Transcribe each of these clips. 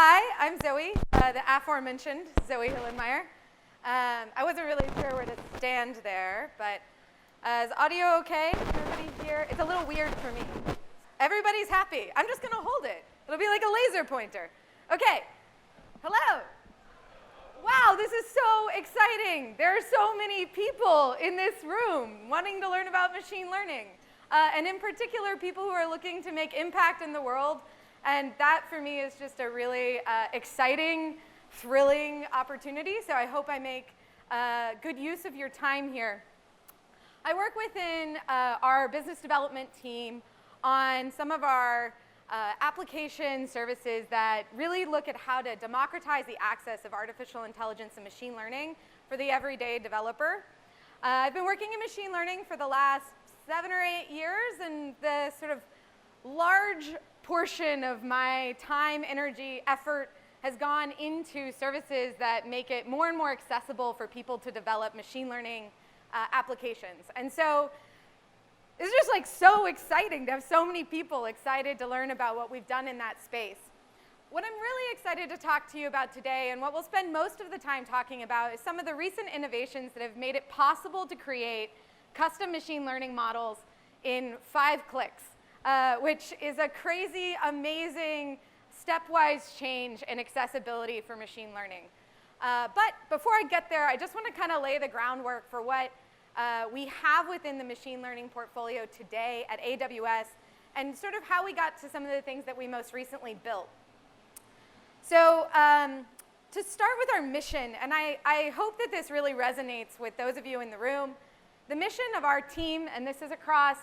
Hi, I'm Zoe, the aforementioned Zoe Hillenmeyer. I wasn't really sure where to stand there, but is audio okay? Everybody here? It's a little weird for me. Everybody's happy. I'm just going to hold it. It'll be like a laser pointer. Okay. Hello. Wow, this is so exciting. There are so many people in this room wanting to learn about machine learning, and in particular, people who are looking to make impact in the world. And that, for me, is just a really exciting, thrilling opportunity. So I hope I make good use of your time here. I work within our business development team on some of our application services that really look at how to democratize the access of artificial intelligence and machine learning for the everyday developer. I've been working in machine learning for the last 7 or 8 years, and the sort of large portion of my time, energy, effort has gone into services that make it more and more accessible for people to develop machine learning applications. And so it's just like so exciting to have so many people excited to learn about what we've done in that space. What I'm really excited to talk to you about today, and what we'll spend most of the time talking about, is some of the recent innovations that have made it possible to create custom machine learning models in 5 clicks. Which is a crazy, amazing, stepwise change in accessibility for machine learning. But before I get there, I just want to kind of lay the groundwork for what we have within the machine learning portfolio today at AWS, and sort of how we got to some of the things that we most recently built. So to start with our mission, and I hope that this really resonates with those of you in the room, the mission of our team, and this is across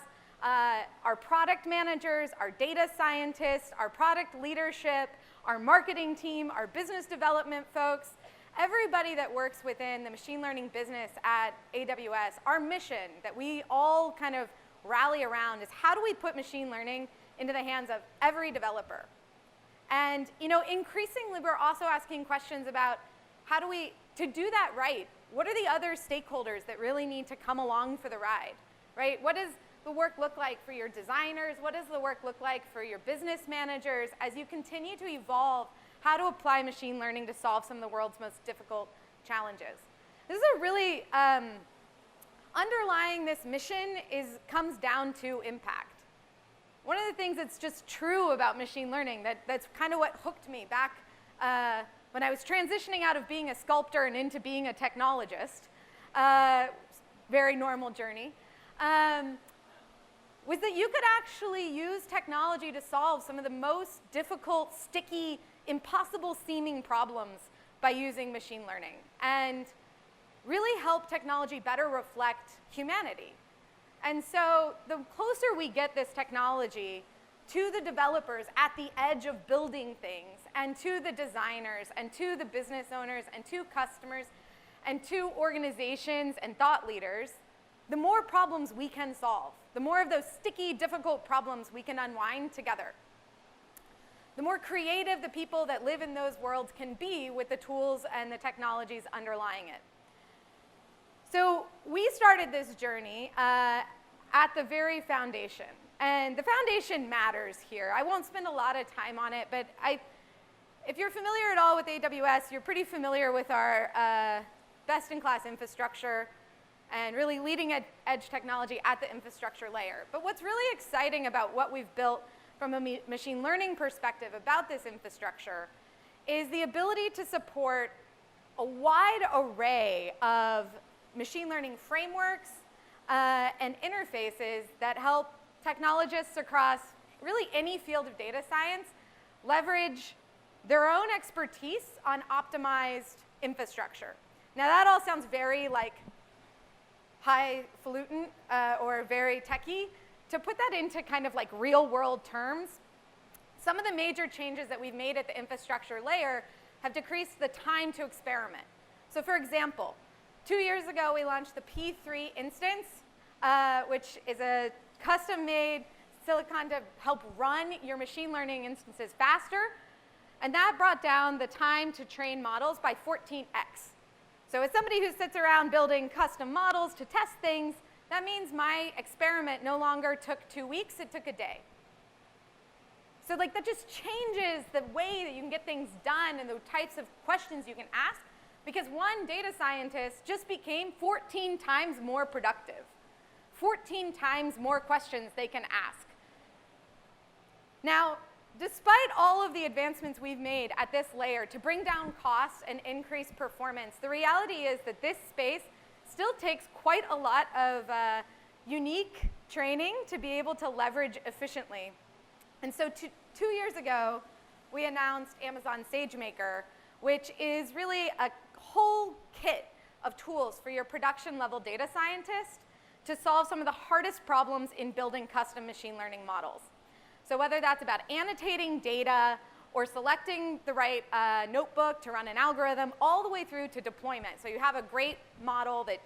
our product managers, our data scientists, our product leadership, our marketing team, our business development folks, everybody that works within the machine learning business at AWS, our mission that we all kind of rally around is how do we put machine learning into the hands of every developer? And increasingly we're also asking questions about how do we, to do that right, what are the other stakeholders that really need to come along for the ride, right? What does the work look like for your designers? What does the work look like for your business managers as you continue to evolve how to apply machine learning to solve some of the world's most difficult challenges? This is a really, underlying this mission comes down to impact. One of the things that's just true about machine learning, that's kind of what hooked me back when I was transitioning out of being a sculptor and into being a technologist, very normal journey, was that you could actually use technology to solve some of the most difficult, sticky, impossible-seeming problems by using machine learning, and really help technology better reflect humanity. And so the closer we get this technology to the developers at the edge of building things, and to the designers, and to the business owners, and to customers, and to organizations and thought leaders, the more problems we can solve, the more of those sticky, difficult problems we can unwind together. The more creative the people that live in those worlds can be with the tools and the technologies underlying it. So we started this journey at the very foundation. And the foundation matters here. I won't spend a lot of time on it, but if you're familiar at all with AWS, you're pretty familiar with our best-in-class infrastructure and really leading edge technology at the infrastructure layer. But what's really exciting about what we've built from a machine learning perspective about this infrastructure is the ability to support a wide array of machine learning frameworks and interfaces that help technologists across really any field of data science leverage their own expertise on optimized infrastructure. Now that all sounds very like highfalutin or very techy. To put that into kind of like real world terms, some of the major changes that we've made at the infrastructure layer have decreased the time to experiment. So for example, 2 years ago we launched the P3 instance, which is a custom-made silicon to help run your machine learning instances faster. And that brought down the time to train models by 14x. So as somebody who sits around building custom models to test things, that means my experiment no longer took 2 weeks, it took a day. So like that just changes the way that you can get things done and the types of questions you can ask, because one data scientist just became 14 times more productive. 14 times more questions they can ask. Now, despite all of the advancements we've made at this layer to bring down costs and increase performance, the reality is that this space still takes quite a lot of unique training to be able to leverage efficiently. And so 2 years ago, we announced Amazon SageMaker, which is really a whole kit of tools for your production level data scientist to solve some of the hardest problems in building custom machine learning models. So whether that's about annotating data or selecting the right notebook to run an algorithm, all the way through to deployment. So you have a great model that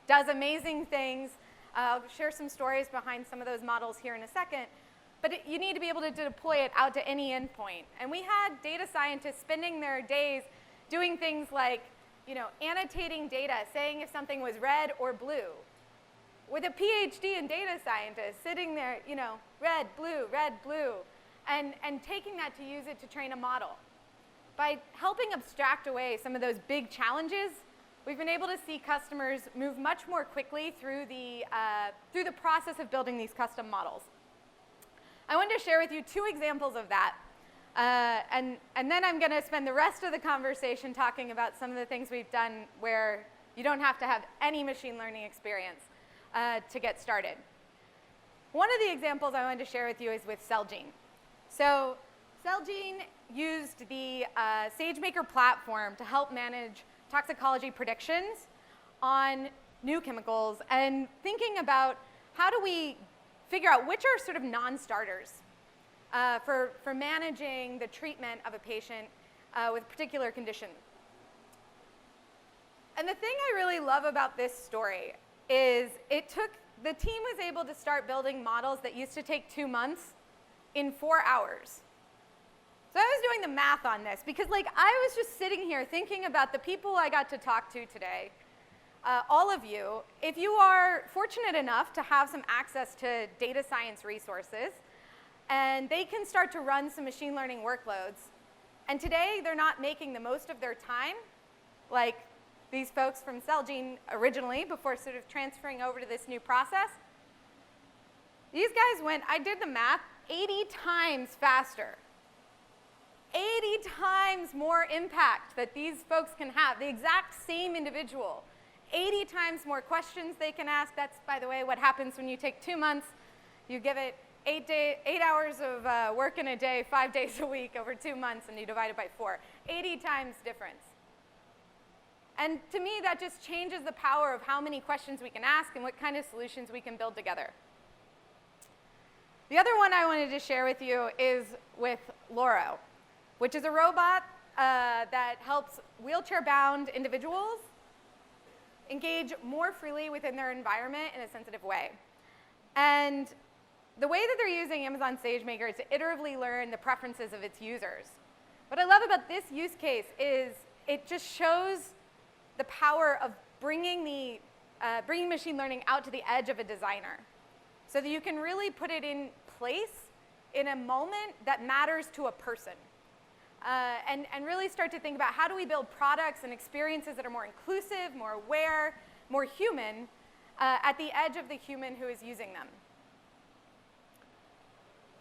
does amazing things. I'll share some stories behind some of those models here in a second. But you need to be able to deploy it out to any endpoint. And we had data scientists spending their days doing things like, annotating data, saying if something was red or blue. With a PhD in data scientist sitting there, red, blue, and taking that to use it to train a model. By helping abstract away some of those big challenges, we've been able to see customers move much more quickly through the process of building these custom models. I wanted to share with you 2 examples of that. And then I'm going to spend the rest of the conversation talking about some of the things we've done where you don't have to have any machine learning experience to get started. One of the examples I wanted to share with you is with Celgene. So Celgene used the SageMaker platform to help manage toxicology predictions on new chemicals and thinking about how do we figure out which are sort of non-starters for managing the treatment of a patient with a particular condition. And the thing I really love about this story is the team was able to start building models that used to take 2 months in 4 hours. So I was doing the math on this because I was just sitting here thinking about the people I got to talk to today. All of you, if you are fortunate enough to have some access to data science resources, and they can start to run some machine learning workloads, and today they're not making the most of their time, like these folks from Celgene originally, before sort of transferring over to this new process. These guys went, I did the math, 80 times faster. 80 times more impact that these folks can have, the exact same individual. 80 times more questions they can ask. That's, by the way, what happens when you take 2 months. You give it 8 hours of work in a day, 5 days a week over 2 months, and you divide it by 4. 80 times difference. And to me, that just changes the power of how many questions we can ask and what kind of solutions we can build together. The other one I wanted to share with you is with Loro, which is a robot that helps wheelchair-bound individuals engage more freely within their environment in a sensitive way. And the way that they're using Amazon SageMaker is to iteratively learn the preferences of its users. What I love about this use case is it just shows the power of bringing machine learning out to the edge of a designer so that you can really put it in place in a moment that matters to a person. And really start to think about how do we build products and experiences that are more inclusive, more aware, more human, at the edge of the human who is using them.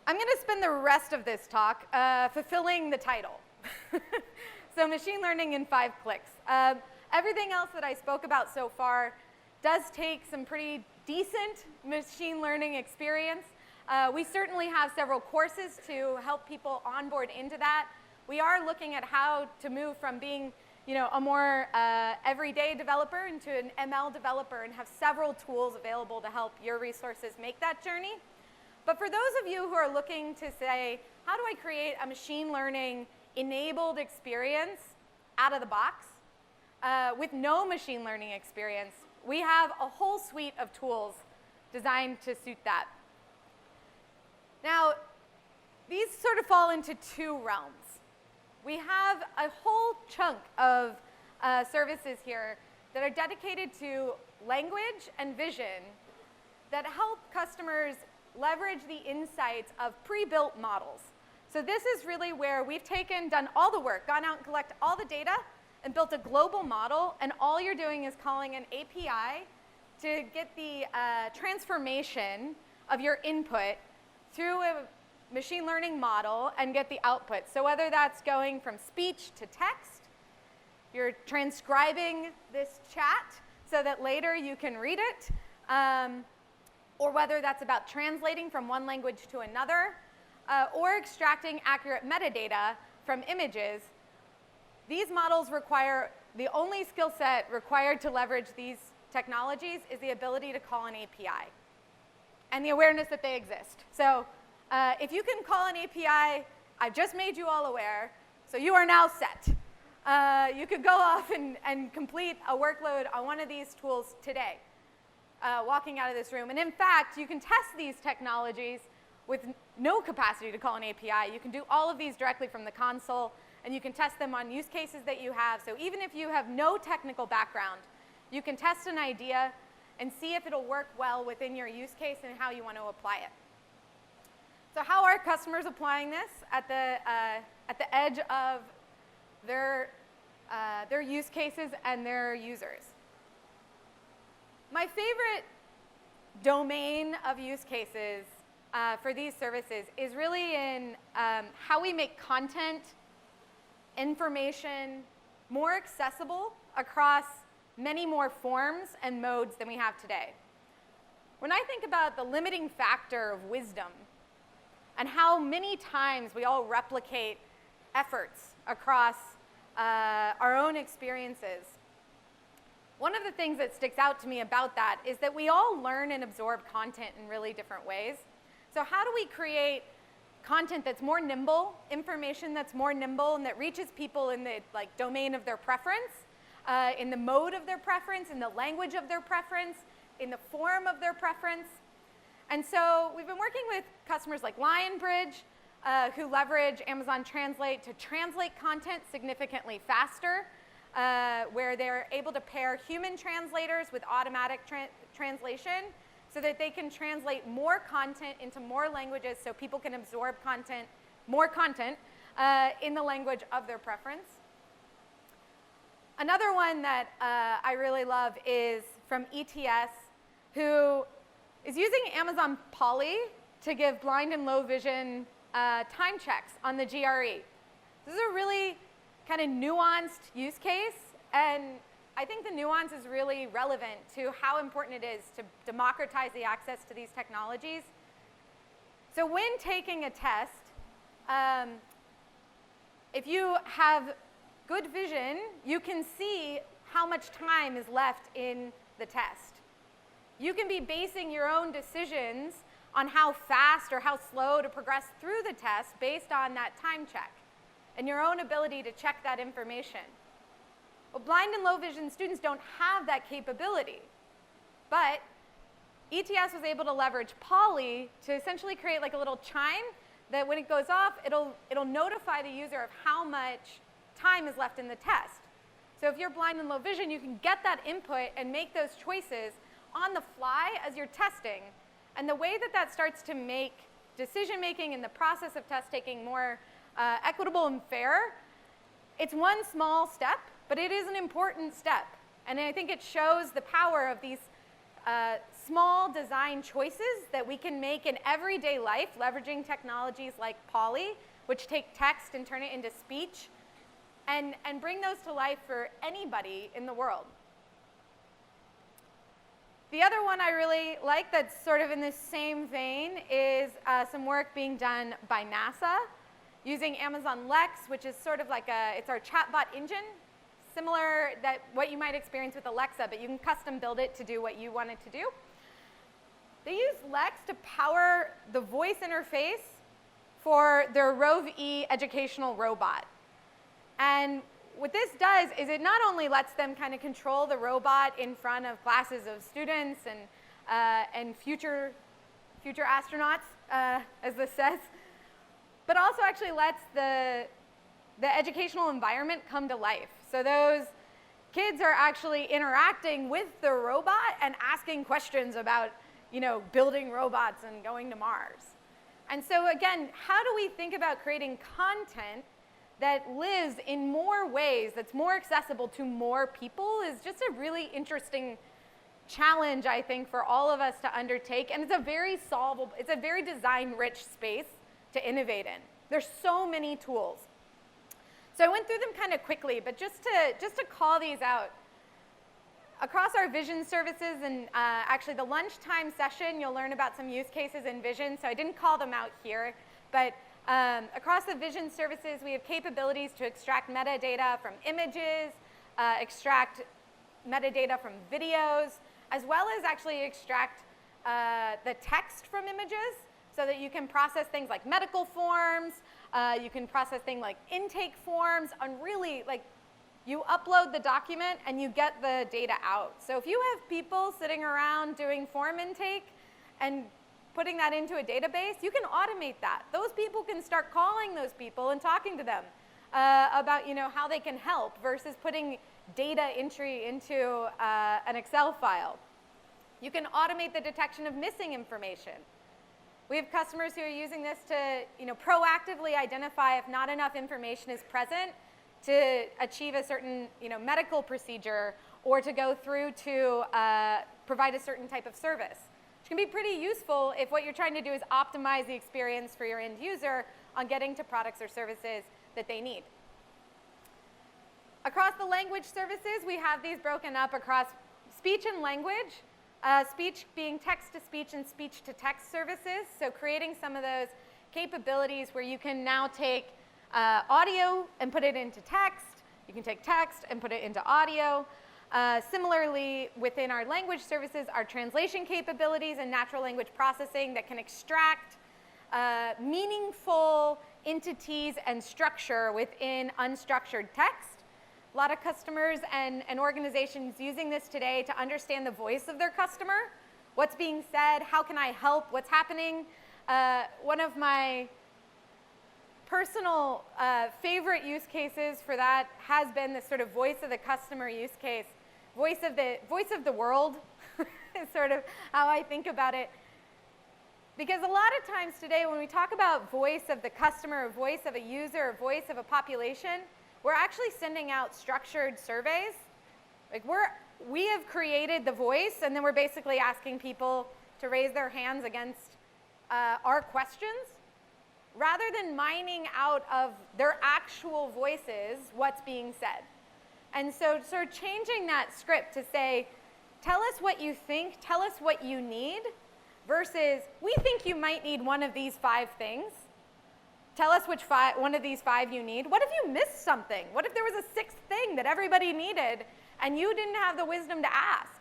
I'm going to spend the rest of this talk fulfilling the title. So machine learning in 5 clicks. Everything else that I spoke about so far does take some pretty decent machine learning experience. We certainly have several courses to help people onboard into that. We are looking at how to move from being a more everyday developer into an ML developer and have several tools available to help your resources make that journey. But for those of you who are looking to say, how do I create a machine learning enabled experience out of the box with no machine learning experience, we have a whole suite of tools designed to suit that. Now, these sort of fall into 2 realms. We have a whole chunk of services here that are dedicated to language and vision that help customers leverage the insights of pre-built models. So this is really where we've done all the work, gone out and collect all the data, and built a global model, and all you're doing is calling an API to get the transformation of your input through a machine learning model and get the output. So whether that's going from speech to text, you're transcribing this chat so that later you can read it, or whether that's about translating from one language to another, or extracting accurate metadata from images. These models require, the only skill set required to leverage these technologies is the ability to call an API and the awareness that they exist. So if you can call an API, I've just made you all aware, so you are now set. You could go off and complete a workload on one of these tools today, walking out of this room. And in fact, you can test these technologies with no capacity to call an API. You can do all of these directly from the console, and you can test them on use cases that you have. So even if you have no technical background, you can test an idea and see if it'll work well within your use case and how you want to apply it. So how are customers applying this at the edge of their use cases and their users? My favorite domain of use cases for these services is really in how we make content, information more accessible across many more forms and modes than we have today. When I think about the limiting factor of wisdom and how many times we all replicate efforts across our own experiences, one of the things that sticks out to me about that is that we all learn and absorb content in really different ways. So how do we create content that's more nimble, information that's more nimble, and that reaches people in the domain of their preference, in the mode of their preference, in the language of their preference, in the form of their preference? And so we've been working with customers like Lionbridge, who leverage Amazon Translate to translate content significantly faster, where they're able to pair human translators with automatic translation so that they can translate more content into more languages so people can absorb more content in the language of their preference. Another one that I really love is from ETS, who is using Amazon Polly to give blind and low vision time checks on the GRE. This is a really kind of nuanced use case, and I think the nuance is really relevant to how important it is to democratize the access to these technologies. So when taking a test, if you have good vision, you can see how much time is left in the test. You can be basing your own decisions on how fast or how slow to progress through the test based on that time check and your own ability to check that information. Well, blind and low vision students don't have that capability, but ETS was able to leverage Polly to essentially create like a little chime that when it goes off, it'll notify the user of how much time is left in the test. So if you're blind and low vision, you can get that input and make those choices on the fly as you're testing. And the way that that starts to make decision making and the process of test taking more equitable and fair, it's one small step, but it is an important step. And I think it shows the power of these small design choices that we can make in everyday life, leveraging technologies like Polly, which take text and turn it into speech, and bring those to life for anybody in the world. The other one I really like that's sort of in the same vein is some work being done by NASA using Amazon Lex, which is sort of like it's our chatbot engine, similar that what you might experience with Alexa, but you can custom build it to do what you want it to do. They use Lex to power the voice interface for their Rove E educational robot. And what this does is it not only lets them kind of control the robot in front of classes of students and future astronauts, as this says, but also actually lets the educational environment come to life. So those kids are actually interacting with the robot and asking questions about, building robots and going to Mars. And so again, how do we think about creating content that lives in more ways, that's more accessible to more people, is just a really interesting challenge, I think, for all of us to undertake. And it's a very solvable, it's a very design-rich space to innovate in. There's so many tools. So I went through them kind of quickly, but just to call these out, across our vision services, and actually the lunchtime session, you'll learn about some use cases in vision, so I didn't call them out here, but across the vision services, we have capabilities to extract metadata from images, extract metadata from videos, as well as actually extract the text from images so that you can process things like medical forms, you can process things like intake forms, and really, like, you upload the document and you get the data out. So if you have people sitting around doing form intake and putting that into a database, you can automate that. Those people can start calling those people and talking to them about, you know, how they can help versus putting data entry into an Excel file. You can automate the detection of missing information. We have customers who are using this to, you know, proactively identify if not enough information is present to achieve a certain, you know, medical procedure or to go through to provide a certain type of service, which can be pretty useful if what you're trying to do is optimize the experience for your end user on getting to products or services that they need. Across the language services, we have these broken up across speech and language, speech being text-to-speech and speech-to-text services, so creating some of those capabilities where you can now take audio and put it into text. You can take text and put it into audio. Similarly, within our language services, our translation capabilities and natural language processing that can extract meaningful entities and structure within unstructured text. A lot of customers and organizations using this today to understand the voice of their customer, what's being said, how can I help, what's happening. One of my personal favorite use cases for that has been this sort of voice of the customer use case. Voice of the world is sort of how I think about it. Because a lot of times today when we talk about voice of the customer, or voice of a user, or voice of a population, we're actually sending out structured surveys. Like we have created the voice, and then we're basically asking people to raise their hands against our questions, rather than mining out of their actual voices what's being said. And so sort of changing that script to say, tell us what you think, tell us what you need, versus we think you might need one of these 5 things. Tell us which one of these 5 you need. What if you missed something? What if there was a 6th thing that everybody needed and you didn't have the wisdom to ask?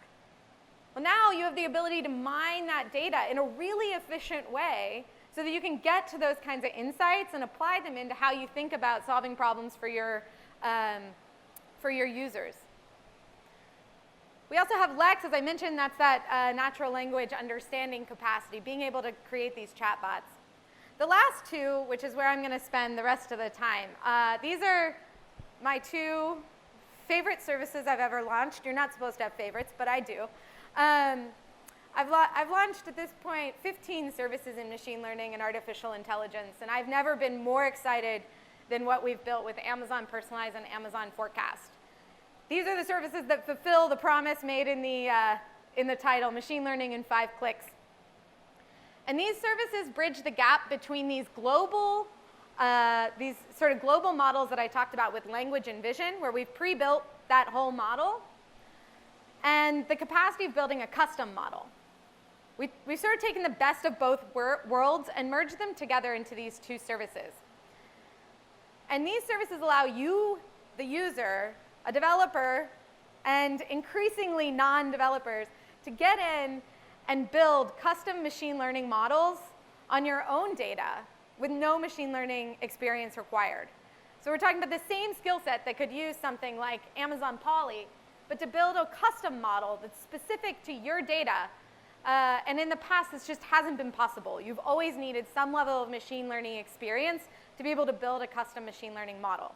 Well, now you have the ability to mine that data in a really efficient way so that you can get to those kinds of insights and apply them into how you think about solving problems for your users. We also have Lex, as I mentioned, that's that natural language understanding capacity, being able to create these chatbots. The last 2, which is where I'm going to spend the rest of the time, these are my 2 favorite services I've ever launched. You're not supposed to have favorites, but I do. I've launched at this point 15 services in machine learning and artificial intelligence, and I've never been more excited than what we've built with Amazon Personalize and Amazon Forecast. These are the services that fulfill the promise made in the title, machine learning in 5 clicks. And these services bridge the gap between these sort of global models that I talked about with language and vision, where we've pre-built that whole model, and the capacity of building a custom model. We've sort of taken the best of both worlds and merged them together into these 2 services. And these services allow you, the user, a developer, and increasingly non-developers, to get in and build custom machine learning models on your own data with no machine learning experience required. So we're talking about the same skill set that could use something like Amazon Poly, but to build a custom model that's specific to your data. And in the past, this just hasn't been possible. You've always needed some level of machine learning experience to be able to build a custom machine learning model.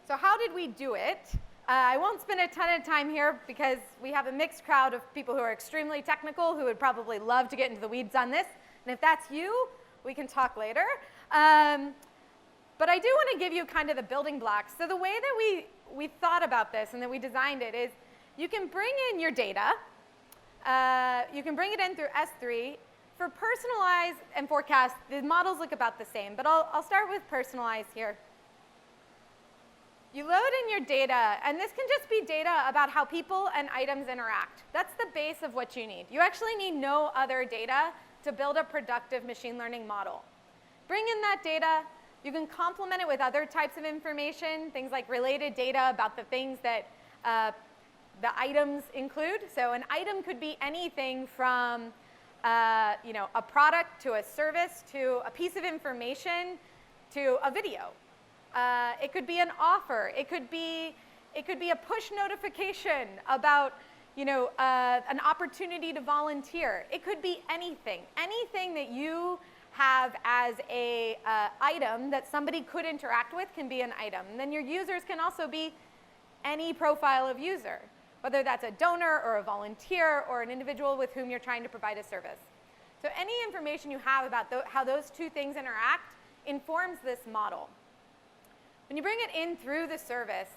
So how did we do it? I won't spend a ton of time here because we have a mixed crowd of people who are extremely technical who would probably love to get into the weeds on this. And if that's you, we can talk later. But I do want to give you kind of the building blocks. So the way that we thought about this and that we designed it is you can bring in your data. You can bring it in through S3. For Personalize and Forecast, the models look about the same, but I'll start with Personalize here. You load in your data, and this can just be data about how people and items interact. That's the base of what you need. You actually need no other data to build a productive machine learning model. Bring in that data. You can complement it with other types of information, things like related data about the things that the items include. So an item could be anything from a product to a service to a piece of information to a video. It could be an offer. It could be a push notification about an opportunity to volunteer. It could be anything that you have as a item that somebody could interact with can be an item. And then your users can also be any profile of user, whether that's a donor or a volunteer or an individual with whom you're trying to provide a service. So any information you have about how those two things interact informs this model. When you bring it in through the service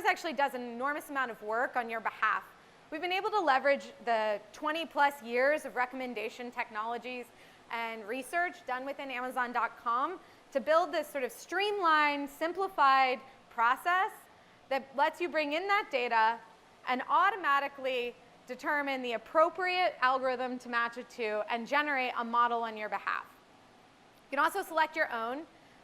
actually does an enormous amount of work on your behalf. We've been able to leverage the 20+ years of recommendation technologies and research done within Amazon.com to build this sort of streamlined, simplified process that lets you bring in that data and automatically determine the appropriate algorithm to match it to and generate a model on your behalf. You can also select your own.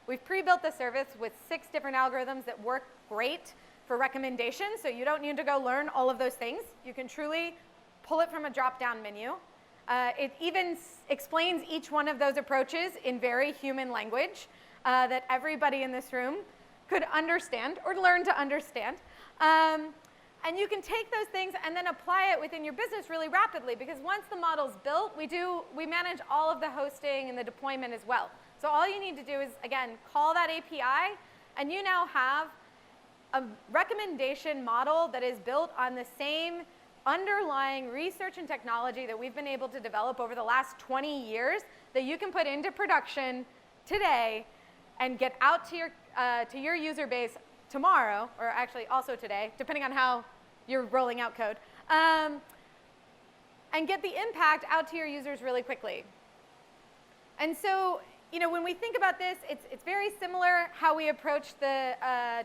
We've pre-built the service with 6 different algorithms that work great for recommendations, so you don't need to go learn all of those things. You can truly pull it from a drop-down menu. It even explains each one of those approaches in very human language that everybody in this room could understand or learn to understand. And you can take those things and then apply it within your business really rapidly, because once the model's built, we manage all of the hosting and the deployment as well. So all you need to do is, again, call that API, and you now have a recommendation model that is built on the same underlying research and technology that we've been able to develop over the last 20 years that you can put into production today and get out to your user base tomorrow, or actually also today, depending on how you're rolling out code, and get the impact out to your users really quickly. And so, when we think about this, it's very similar how we approach the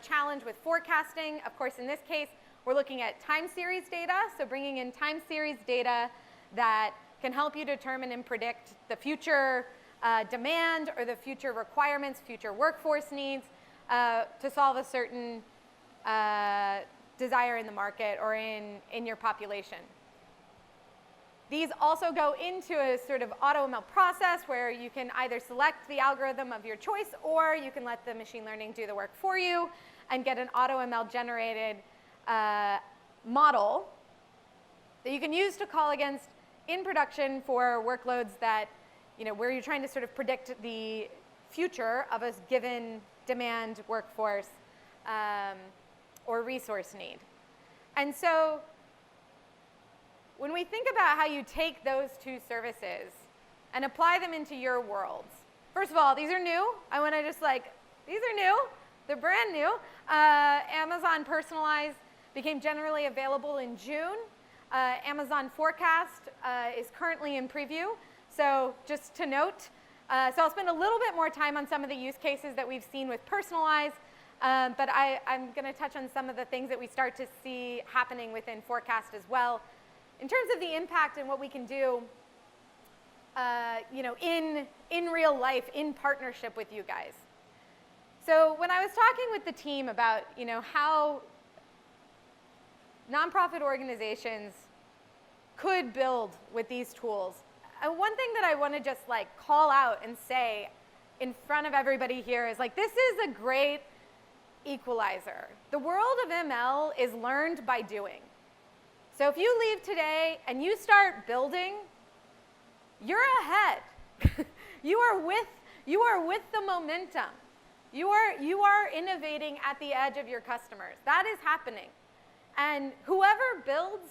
challenge with forecasting. Of course, in this case, we're looking at time series data, so bringing in time series data that can help you determine and predict the future demand or the future requirements, future workforce needs to solve a certain desire in the market or in your population. These also go into a sort of AutoML process where you can either select the algorithm of your choice, or you can let the machine learning do the work for you and get an AutoML generated model that you can use to call against in production for workloads that, where you're trying to sort of predict the future of a given demand, workforce, or resource need. And so when we think about how you take those two services and apply them into your worlds, first of all, these are new. I want to just these are new. They're brand new. Amazon Personalize became generally available in June. Amazon Forecast is currently in preview. So just to note, so I'll spend a little bit more time on some of the use cases that we've seen with Personalize, but I'm going to touch on some of the things that we start to see happening within Forecast as well, in terms of the impact and what we can do, in real life, in partnership with you guys. So when I was talking with the team about, how nonprofit organizations could build with these tools, one thing that I want to just call out and say in front of everybody here is this is a great equalizer. The world of ML is learned by doing. So if you leave today and you start building, you're ahead. you are with the momentum. You are innovating at the edge of your customers. That is happening. And whoever builds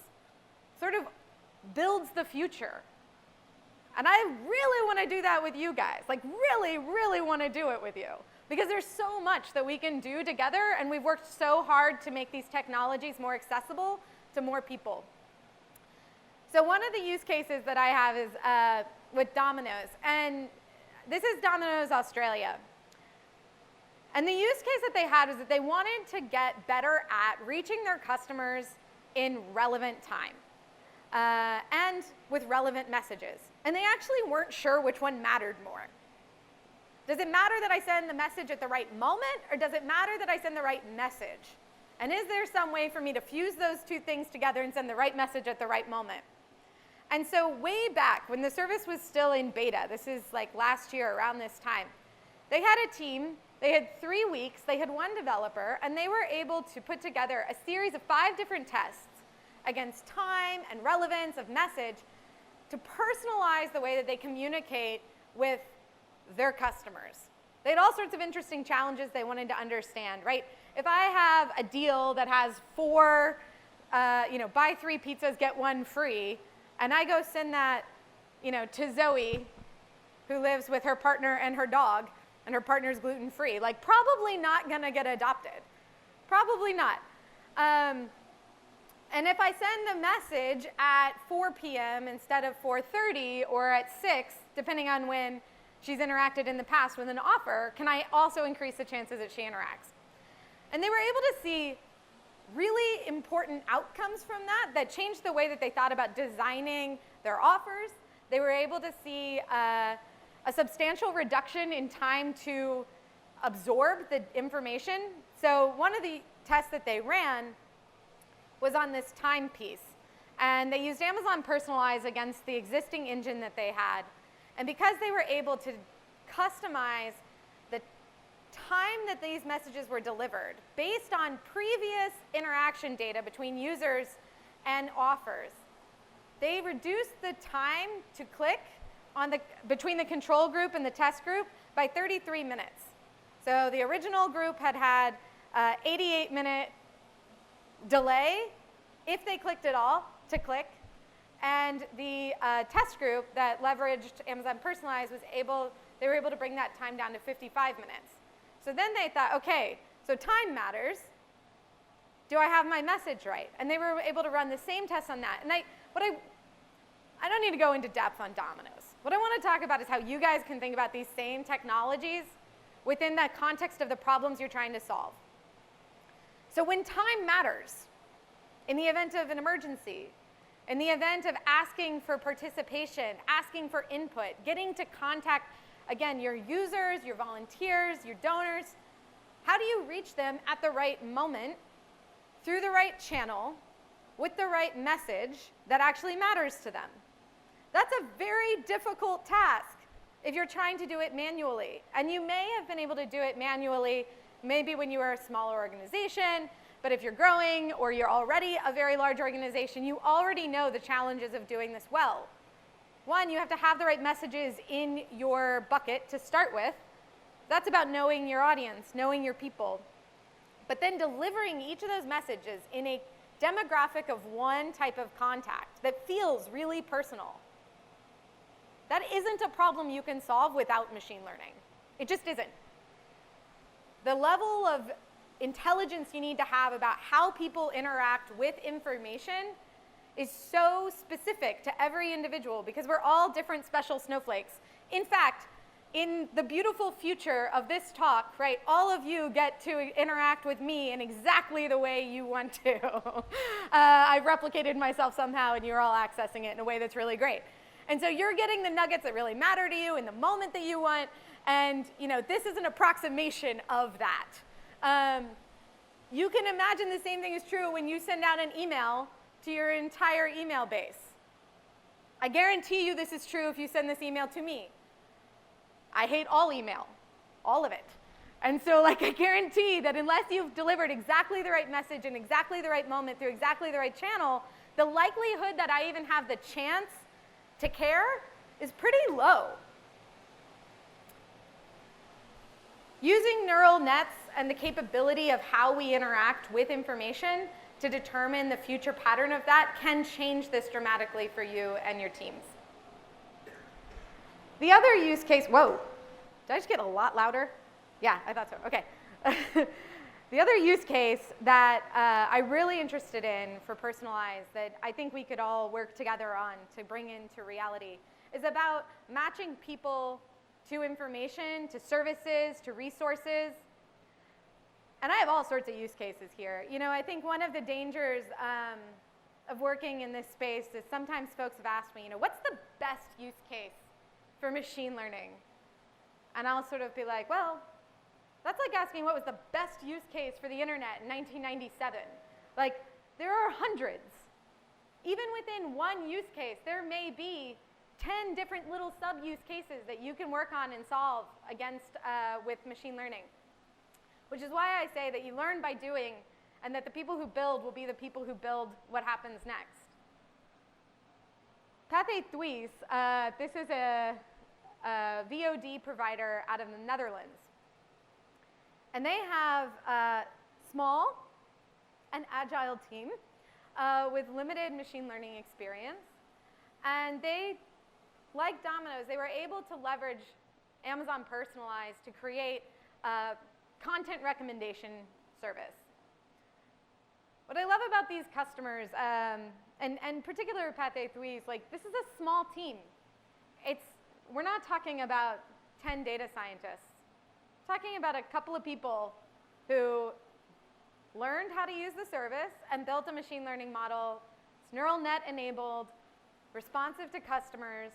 sort of builds the future. And I really want to do that with you guys, like really, really want to do it with you. Because there's so much that we can do together, and we've worked so hard to make these technologies more accessible to more people. So one of the use cases that I have is with Domino's, and this is Domino's Australia. And the use case that they had was that they wanted to get better at reaching their customers in relevant time and with relevant messages. And they actually weren't sure which one mattered more. Does it matter that I send the message at the right moment, or does it matter that I send the right message? And is there some way for me to fuse those two things together and send the right message at the right moment? And so way back when the service was still in beta, this is like last year around this time, they had a team, they had 3 weeks, they had one developer, and they were able to put together a series of 5 different tests against time and relevance of message to personalize the way that they communicate with their customers. They had all sorts of interesting challenges they wanted to understand, right? If I have a deal that has 4, buy 3 pizzas, get 1 free, and I go send that, to Zoe, who lives with her partner and her dog, and her partner's gluten-free, like probably not gonna get adopted. Probably not. And if I send the message at 4 p.m. instead of 4:30 or at 6, depending on when she's interacted in the past with an offer, can I also increase the chances that she interacts? And they were able to see really important outcomes from that changed the way that they thought about designing their offers. They were able to see a substantial reduction in time to absorb the information. So one of the tests that they ran was on this time piece. And they used Amazon Personalize against the existing engine that they had. And because they were able to customize the time that these messages were delivered based on previous interaction data between users and offers, they reduced the time to click between the control group and the test group by 33 minutes. So the original group had 88-minute delay if they clicked at all to click. And the test group that leveraged Amazon Personalize they were able to bring that time down to 55 minutes. So then they thought, okay, so time matters. Do I have my message right? And they were able to run the same test on that. And I don't need to go into depth on Domino's. What I want to talk about is how you guys can think about these same technologies within the context of the problems you're trying to solve. So when time matters, in the event of an emergency, in the event of asking for participation, asking for input, getting to contact, again, your users, your volunteers, your donors, how do you reach them at the right moment, through the right channel, with the right message that actually matters to them? That's a very difficult task if you're trying to do it manually. And you may have been able to do it manually maybe when you were a smaller organization, but if you're growing or you're already a very large organization, you already know the challenges of doing this well. One, you have to have the right messages in your bucket to start with. That's about knowing your audience, knowing your people. But then delivering each of those messages in a demographic of one type of contact that feels really personal. That isn't a problem you can solve without machine learning. It just isn't. The level of intelligence you need to have about how people interact with information is so specific to every individual because we're all different special snowflakes. In fact, in the beautiful future of this talk, right, all of you get to interact with me in exactly the way you want to. I've replicated myself somehow and you're all accessing it in a way that's really great. And so you're getting the nuggets that really matter to you in the moment that you want, and this is an approximation of that. You can imagine the same thing is true when you send out an email to your entire email base. I guarantee you this is true if you send this email to me. I hate all email, all of it. And so I guarantee that unless you've delivered exactly the right message in exactly the right moment through exactly the right channel, the likelihood that I even have the chance to care is pretty low. Using neural nets and the capability of how we interact with information to determine the future pattern of that can change this dramatically for you and your teams. The other use case, whoa, did I just get a lot louder? Yeah, I thought so, okay. The other use case that I'm really interested in for Personalize that I think we could all work together on to bring into reality is about matching people to information, to services, to resources. And I have all sorts of use cases here. You know, I think one of the dangers of working in this space is sometimes folks have asked me, you know, what's the best use case for machine learning? And I'll sort of be like, well, that's like asking what was the best use case for the internet in 1997. Like, there are hundreds. Even within one use case, there may be 10 different little sub-use cases that you can work on and solve against with machine learning. Which is why I say that you learn by doing, and that the people who build will be the people who build what happens next. Pathé Thuis, this is a VOD provider out of the Netherlands. And they have a small and agile team with limited machine learning experience. And they, like Domino's, they were able to leverage Amazon Personalize to create a content recommendation service. What I love about these customers, and particular Pathé Thuis, like this is a small team. We're not talking about 10 data scientists. We're talking about a couple of people who learned how to use the service and built a machine learning model. It's neural net enabled, responsive to customers,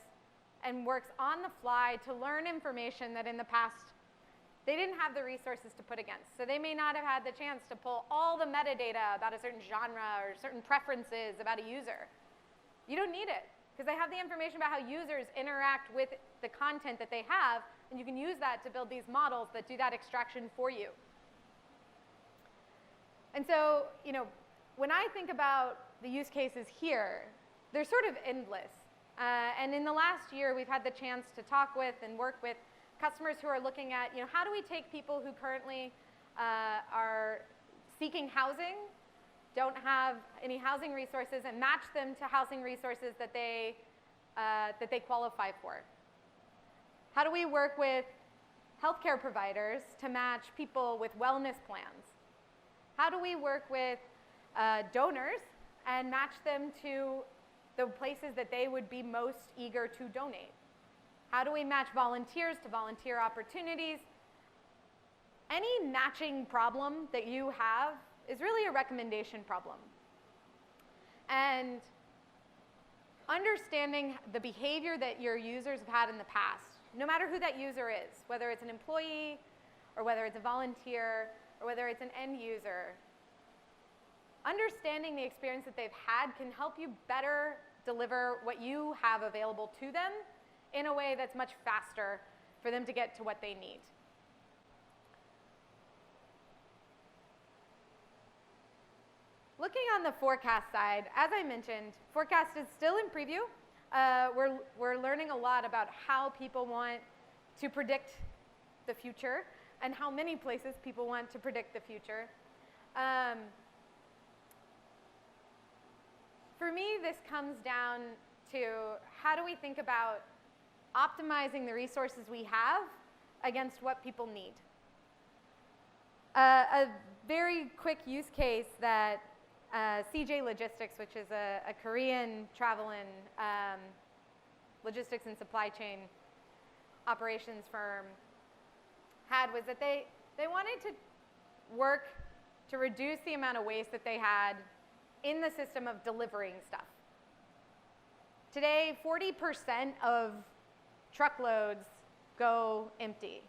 and works on the fly to learn information that in the past they didn't have the resources to put against. So they may not have had the chance to pull all the metadata about a certain genre or certain preferences about a user. You don't need it, because they have the information about how users interact with the content that they have, and you can use that to build these models that do that extraction for you. And so, you know, when I think about the use cases here, they're sort of endless. And in the last year, we've had the chance to talk with and work with customers who are looking at, you know, how do we take people who currently are seeking housing, don't have any housing resources, and match them to housing resources that they qualify for? How do we work with healthcare providers to match people with wellness plans? How do we work with donors and match them to the places that they would be most eager to donate? How do we match volunteers to volunteer opportunities? Any matching problem that you have is really a recommendation problem. And understanding the behavior that your users have had in the past, no matter who that user is, whether it's an employee or whether it's a volunteer or whether it's an end user, understanding the experience that they've had can help you better deliver what you have available to them in a way that's much faster for them to get to what they need. Looking on the forecast side, as I mentioned, forecast is still in preview. We're learning a lot about how people want to predict the future and how many places people want to predict the future. For me, this comes down to how do we think about optimizing the resources we have against what people need. A very quick use case that CJ Logistics, which is a Korean travel and logistics and supply chain operations firm, had was that they wanted to work to reduce the amount of waste that they had in the system of delivering stuff. Today, 40% of truckloads go empty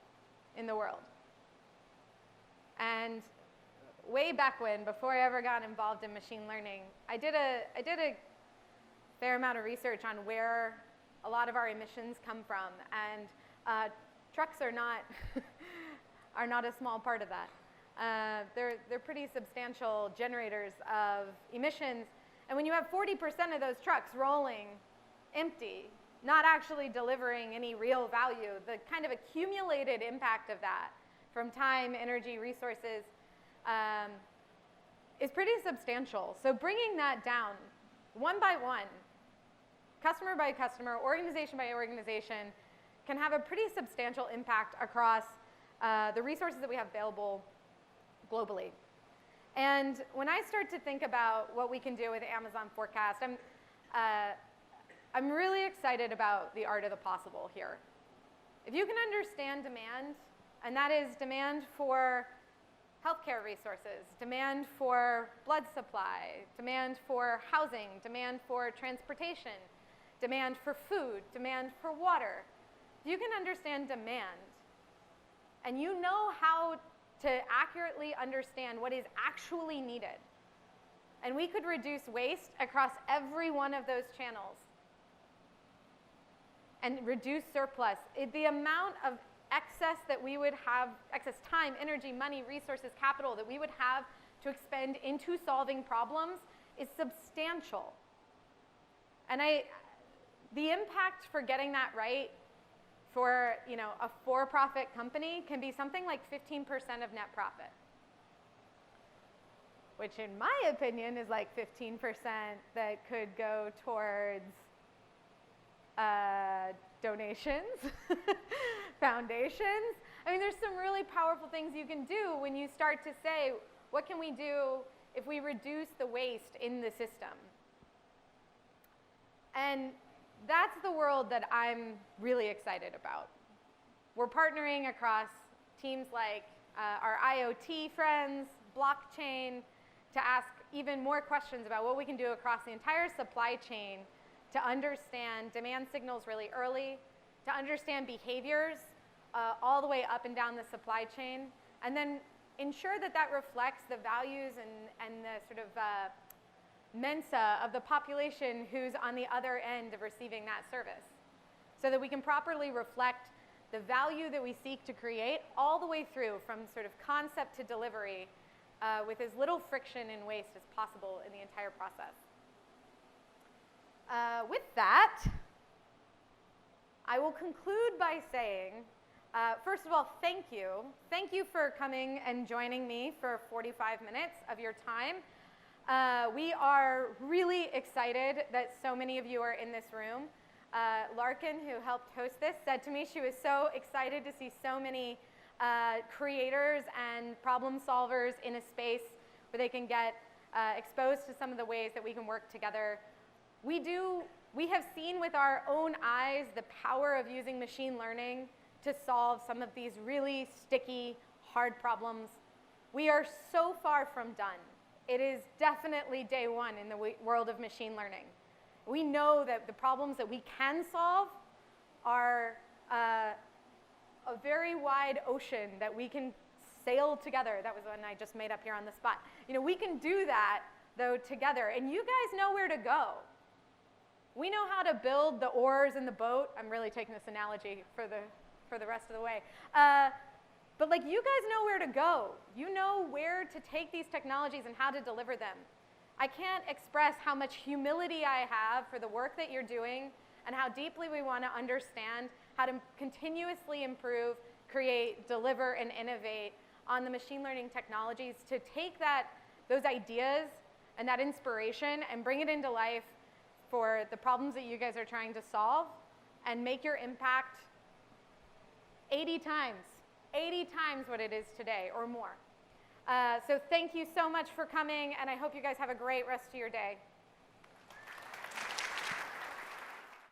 in the world. And way back when, before I ever got involved in machine learning, I did a fair amount of research on where a lot of our emissions come from, and trucks are not are not a small part of that. They're pretty substantial generators of emissions, and when you have 40% of those trucks rolling empty, not actually delivering any real value, the kind of accumulated impact of that from time, energy, resources is pretty substantial. So bringing that down one by one, customer by customer, organization by organization, can have a pretty substantial impact across the resources that we have available globally. And when I start to think about what we can do with Amazon Forecast, I'm really excited about the art of the possible here. If you can understand demand, and that is demand for healthcare resources, demand for blood supply, demand for housing, demand for transportation, demand for food, demand for water. If you can understand demand, and you know how to accurately understand what is actually needed, and we could reduce waste across every one of those channels, and reduce surplus, the amount of excess that we would have, excess time, energy, money, resources, capital that we would have to expend into solving problems is substantial. And the impact for getting that right for a for-profit company can be something like 15% of net profit, which in my opinion is like 15% that could go towards donations, foundations. I mean, there's some really powerful things you can do when you start to say, what can we do if we reduce the waste in the system? And that's the world that I'm really excited about. We're partnering across teams like our IoT friends, blockchain, to ask even more questions about what we can do across the entire supply chain to understand demand signals really early, to understand behaviors all the way up and down the supply chain, and then ensure that that reflects the values and the sort of mensa of the population who's on the other end of receiving that service, so that we can properly reflect the value that we seek to create all the way through from sort of concept to delivery with as little friction and waste as possible in the entire process. With that, I will conclude by saying, first of all, thank you. Thank you for coming and joining me for 45 minutes of your time. We are really excited that so many of you are in this room. Larkin, who helped host this, said to me she was so excited to see so many creators and problem solvers in a space where they can get exposed to some of the ways that we can work together. We have seen with our own eyes the power of using machine learning to solve some of these really sticky, hard problems. We are so far from done. It is definitely day one in the world of machine learning. We know that the problems that we can solve are a very wide ocean that we can sail together. That was one I just made up here on the spot. We can do that, though, together. And you guys know where to go. We know how to build the oars in the boat. I'm really taking this analogy for the rest of the way. But you guys know where to go. You know where to take these technologies and how to deliver them. I can't express how much humility I have for the work that you're doing and how deeply we want to understand how to continuously improve, create, deliver, and innovate on the machine learning technologies to take those ideas and that inspiration and bring it into life for the problems that you guys are trying to solve and make your impact 80 times what it is today or more. So thank you so much for coming, and I hope you guys have a great rest of your day.